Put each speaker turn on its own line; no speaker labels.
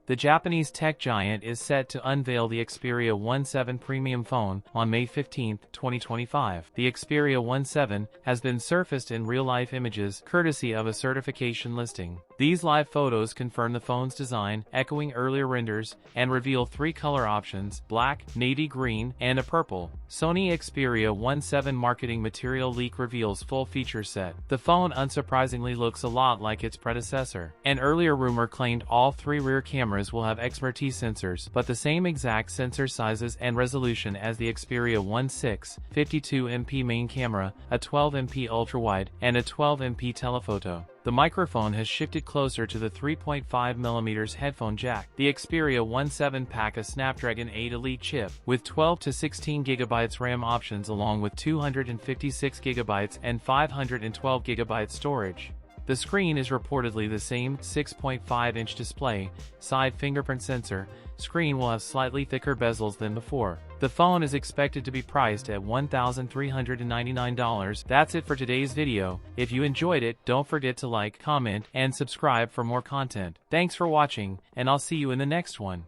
The Japanese tech giant is set to unveil the Xperia VII premium phone on May 15, 2025. The Xperia VII has been surfaced in real-life images courtesy of a certification listing. These live photos confirm the phone's design, echoing earlier renders, and reveal 3 color options: black, navy green, and a purple. Sony Xperia VII marketing material leak reveals full feature set. The phone unsurprisingly looks a lot like its predecessor. An earlier rumor claimed all 3 rear cameras will have XMRT sensors, but the same exact sensor sizes and resolution as the Xperia VI, 52MP main camera, a 12MP ultrawide, and a 12MP telephoto. The microphone has shifted closer to the 3.5mm headphone jack. The Xperia VII pack a Snapdragon 8 Elite chip, with 12 to 16GB RAM options along with 256GB and 512GB storage. The screen is reportedly the same 6.5-inch display, side fingerprint sensor. Screen will have slightly thicker bezels than before. The phone is expected to be priced at $1,399. That's it for today's video. If you enjoyed it, don't forget to like, comment, and subscribe for more content. Thanks for watching, and I'll see you in the next one.